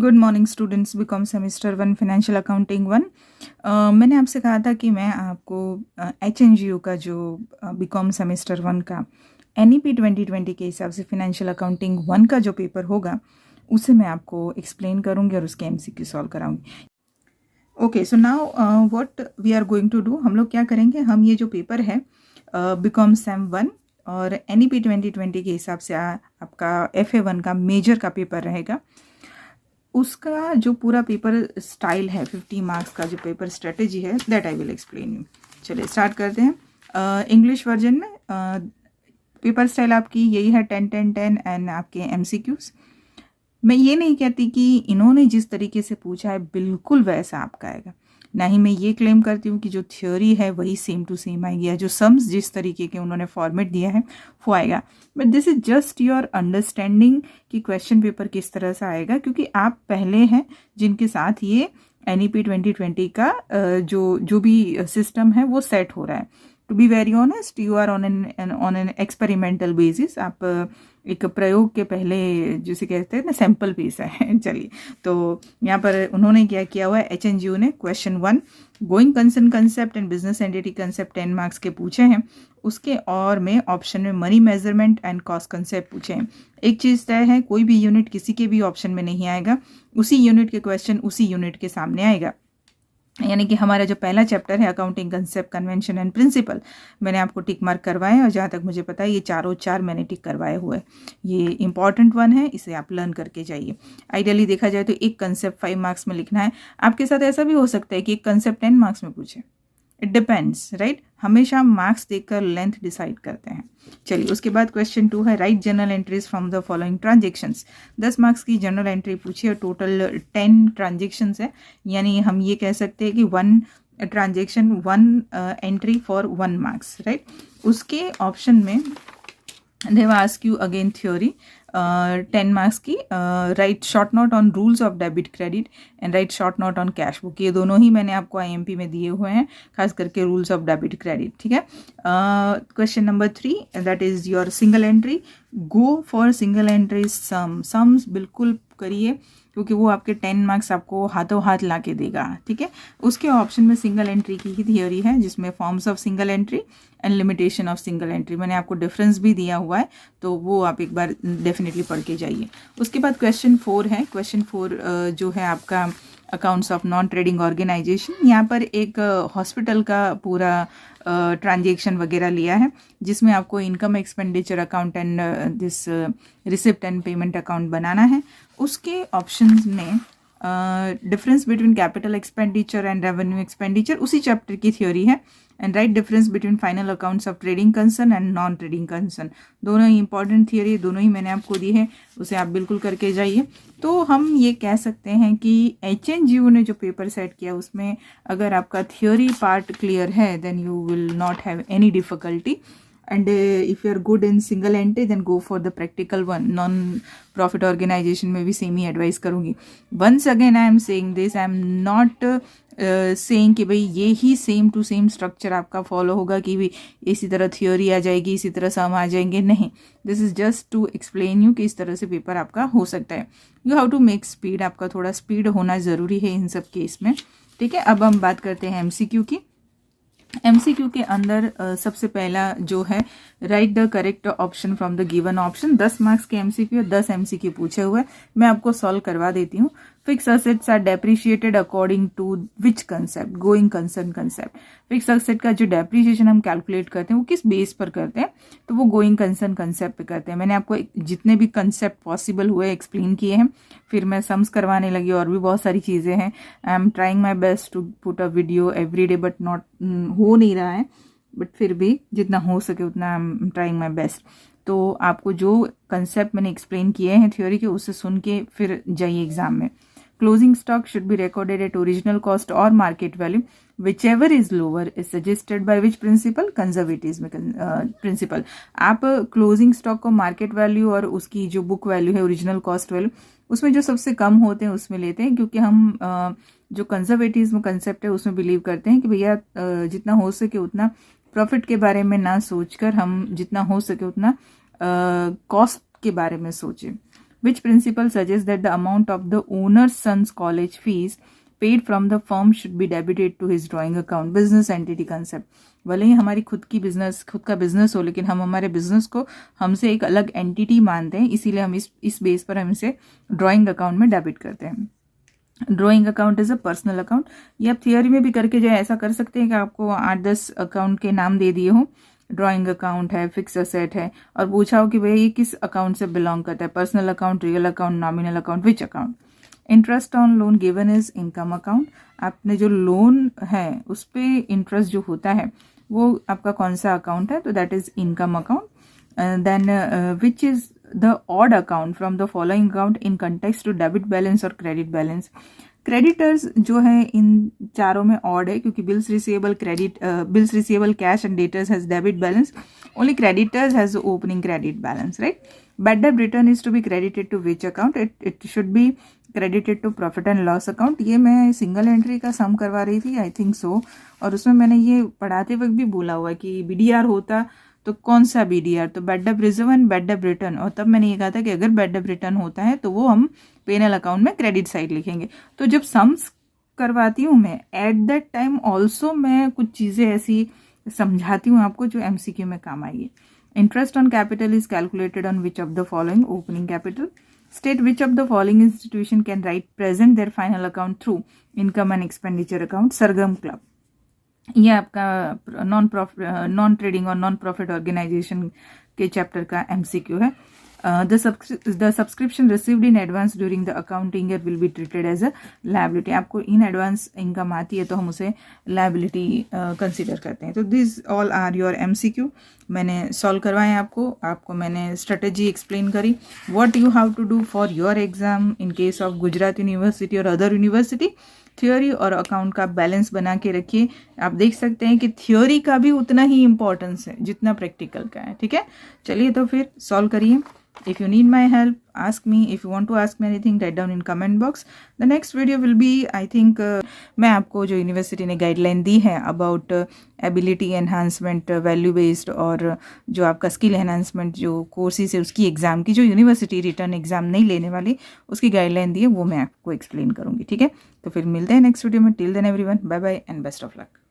Good morning students, B Com semester 1 financial accounting 1। मैंने आपसे कहा था कि मैं आपको HNGU का जो बीकॉम सेमेस्टर 1 का NEP 2020 के हिसाब से फाइनेंशियल अकाउंटिंग 1 का जो पेपर होगा उसे मैं आपको एक्सप्लेन करूंगी और उसके MCQ सॉल्व कराऊंगी। Okay, so now what we are going to do, हम लोग क्या करेंगे, हम ये जो पेपर है बीकॉम सेम 1 और NEP 2020 के हिसाब से आपका FA1 का मेजर का पेपर रहेगा, उसका जो पूरा पेपर स्टाइल है 50 मार्क्स का जो पेपर स्ट्रेटेजी है that I will explain you. चलिए स्टार्ट करते हैं। इंग्लिश वर्जन में पेपर स्टाइल आपकी यही है 10-10-10 एंड आपके MCQs। मैं ये नहीं कहती कि इन्होंने जिस तरीके से पूछा है बिल्कुल वैसा आपका आएगा, ना ही मैं ये क्लेम करती हूँ कि जो थ्योरी है वही सेम टू सेम आएगी या जो सम्स जिस तरीके के उन्होंने फॉर्मेट दिया है वो आएगा। But this is just your understanding कि क्वेश्चन पेपर किस तरह से आएगा, क्योंकि आप पहले हैं जिनके साथ ये NEP 2020 का जो भी सिस्टम है वो सेट हो रहा है। To be very honest, you are on an experimental basis. आप एक प्रयोग के पहले जिसे कहते हैं ना सैंपल पीस है। चलिए, तो यहाँ पर उन्होंने क्या किया हुआ है, HNGU ने question 1 going concern concept and business entity concept 10 marks के पूछे हैं। उसके और में ऑप्शन में money measurement and cost concept पूछे हैं। एक चीज़ तय है, कोई भी यूनिट किसी के भी ऑप्शन में नहीं आएगा, उसी यूनिट के क्वेश्चन उसी यूनिट के सामने आएगा। यानी कि हमारा जो पहला चैप्टर है accounting concept, convention and principle, मैंने आपको टिक मार्क करवाए और जहाँ तक मुझे पता है ये चारों चार मैंने टिक करवाए हुए हैं। ये इंपॉर्टेंट वन है, इसे आप लर्न करके जाइए। आइडियली देखा जाए तो एक कंसेप्ट 5 मार्क्स में लिखना है। आपके साथ ऐसा भी हो सकता है कि एक कंसेप्ट 10 मार्क्स में पूछे, इट डिपेंड्स, राइट। हमेशा मार्क्स देखकर लेंथ डिसाइड करते हैं। चलिए, उसके बाद क्वेश्चन 2 है right general entries from the following transactions. 10 marks की जनरल एंट्री पूछी और टोटल 10 ट्रांजेक्शंस है, यानी हम ये कह सकते हैं कि 1 transaction 1 entry for 1 marks, right. उसके ऑप्शन में they will ask you again theory 10 marks की, write short note on rules of debit credit and write short note on cash book. ये दोनों ही मैंने आपको IMP में दिए हुए हैं, खास करके रूल्स ऑफ डेबिट क्रेडिट, ठीक है। Question number 3 that is your single entry. Go for single entry sums बिल्कुल करिए, क्योंकि वो आपके 10 मार्क्स आपको हाथों हाथ ला के देगा, ठीक है। उसके ऑप्शन में सिंगल एंट्री की ही थियोरी है, जिसमें forms of single entry and limitation of single entry, मैंने आपको डिफरेंस भी दिया हुआ है, तो वो आप एक बार डेफिनेटली पढ़ के जाइए। उसके बाद क्वेश्चन 4 है। क्वेश्चन 4 जो है आपका accounts of non trading organisation. यहाँ पर एक हॉस्पिटल का पूरा ट्रांजेक्शन वगैरह लिया है, जिसमें आपको income expenditure account and this receipt and payment account बनाना है। उसके ऑप्शंस में difference between capital expenditure and revenue expenditure उसी चैप्टर की थ्योरी है। And write difference between final accounts of trading concern and non trading concern, दोनों ही important theory, दोनों ही मैंने आपको दी है, उसे आप बिल्कुल करके जाइए। तो हम ये कह सकते हैं कि HNGU ने जो पेपर सेट किया उसमें अगर आपका थियोरी पार्ट क्लियर है then you will not have any difficulty, and if you are good in single entry then go for the practical one. non profit organization में भी सेम ही advice करूँगी। once again I am saying this, I am not saying कि भाई ये ही same to same structure आपका follow होगा कि भी इसी तरह थियोरी आ जाएगी, इसी तरह सम आ जाएंगे, नहीं। This is just to explain you कि इस तरह से पेपर आपका हो सकता है। You have to make speed, आपका थोड़ा स्पीड होना ज़रूरी है इन सब केस में, ठीक है। अब हम बात करते हैं MCQ की। MCQ के अंदर सबसे पहला जो है right the correct option from the given option. 10 marks के MCQ, 10 MCQ पूछे हुए, मैं आपको सॉल्व करवा देती हूँ। Fix assets are depreciated according to which concept, going concern concept. Fix asset का जो डेप्रिशिएशन हम कैलकुलेट करते हैं वो किस बेस पर करते हैं, तो वो गोइंग कंसर्न कंसेप्ट पे करते हैं। मैंने आपको जितने भी कंसेप्ट पॉसिबल हुए एक्सप्लेन किए हैं, फिर मैं सम्स करवाने लगी, और भी बहुत सारी चीज़ें हैं। I am trying my best to put a video every day, but not हो नहीं रहा है, बट फिर भी जितना हो सके उतना आई एम ट्राइंग माई बेस्ट। तो आपको जो कंसेप्ट मैंने एक्सप्लेन किए हैं थ्योरी के, उससे सुन के फिर जाइए एग्जाम में। Closing stock should be recorded at original cost और market value, whichever is lower is suggested by which principle, conservative principle. आप क्लोजिंग स्टॉक को मार्केट वैल्यू और उसकी जो बुक वैल्यू है ओरिजिनल कॉस्ट वैल्यू, उसमें जो सबसे कम होते हैं उसमें लेते हैं, क्योंकि हम जो कंजर्वेटिज्म कंसेप्ट है उसमें बिलीव करते हैं कि भैया जितना हो सके उतना प्रॉफिट के बारे में ना सोचकर हम जितना हो सके उतना कॉस्ट के बारे में सोचें। Which principle suggest that the amount of the owners sons college fees paid from the firm should be debited to his drawing account. Business entity concept, भले ही हमारी खुद का बिजनेस हो, लेकिन हम हमारे बिजनेस को हमसे एक अलग एंटिटी मानते हैं, इसीलिए हम इस बेस पर हम इसे ड्राइंग अकाउंट में डेबिट करते हैं। Drawing account is a personal account. ये आप थियोरी में भी करके जो ऐसा कर सकते हैं कि आपको 8-10 अकाउंट के नाम दे दिए हो, ड्राइंग अकाउंट है, फिक्स असेट है, और पूछा हो कि भाई ये किस अकाउंट से बिलोंग करता है, personal account, real account, nominal account, which account. Interest on loan given is income account. आपने जो लोन है उस पर इंटरेस्ट जो होता है वो आपका कौन सा अकाउंट है, तो that is income account. Then which is the odd account from the following account in context to debit balance और क्रेडिट बैलेंस। क्रेडिटर्स जो है इन चारों में ऑड है, क्योंकि bills receivable cash and debtors has debit balance, only creditors has opening credit balance, right. Bad debt return is to be credited to which account? It should be credited to profit and loss account। ये मैं single entry का सम करवा रही थी, I think so, और उसमें मैंने ये पढ़ाते वक्त भी बोला हुआ कि BDR होता तो कौन सा BDR, तो bad debt reserve and bad debt return. और तब मैंने ये कहा था कि अगर बैड डेट रिटर्न होता है तो वो हम पेनल अकाउंट में क्रेडिट साइड लिखेंगे। तो जब सम्स करवाती हूँ मैं, एट दैट टाइम ऑल्सो मैं कुछ चीज़ें ऐसी समझाती हूँ आपको जो MCQ में काम आएगी। Interest on capital is calculated on which of the following? Opening capital. State which of the following institution can write present their final account through income and expenditure account? Sargam club. ये आपका non trading और non profit organisation के chapter का MCQ है। The subscription received in advance during the accounting year will be treated as a liability। आपको in advance income आती है तो हम उसे liability कंसिडर करते हैं। तो this all are your MCQ। मैंने सॉल्व करवाए आपको मैंने स्ट्रेटेजी एक्सप्लेन करी, what you have to do for your exam in case of Gujarat university और अदर यूनिवर्सिटी। थ्योरी और अकाउंट का बैलेंस बना के रखिए। आप देख सकते हैं कि थ्योरी का भी उतना ही इंपॉर्टेंस है जितना प्रैक्टिकल का है, ठीक है। चलिए तो फिर सॉल्व करिए। If you need my help, ask me. If you want to ask me anything, write down in comment box. The next video will be, I think, मैं आपको जो यूनिवर्सिटी ने गाइडलाइन दी है about ability enhancement, value based, और जो आपका skill enhancement जो courses है उसकी एग्जाम की, जो यूनिवर्सिटी रिटर्न एग्जाम नहीं लेने वाली उसकी गाइडलाइन दी है, वो मैं आपको एक्सप्लेन करूँगी, ठीक है। तो फिर मिलते हैं नेक्स्ट वीडियो में। Till then everyone, bye bye and best of luck.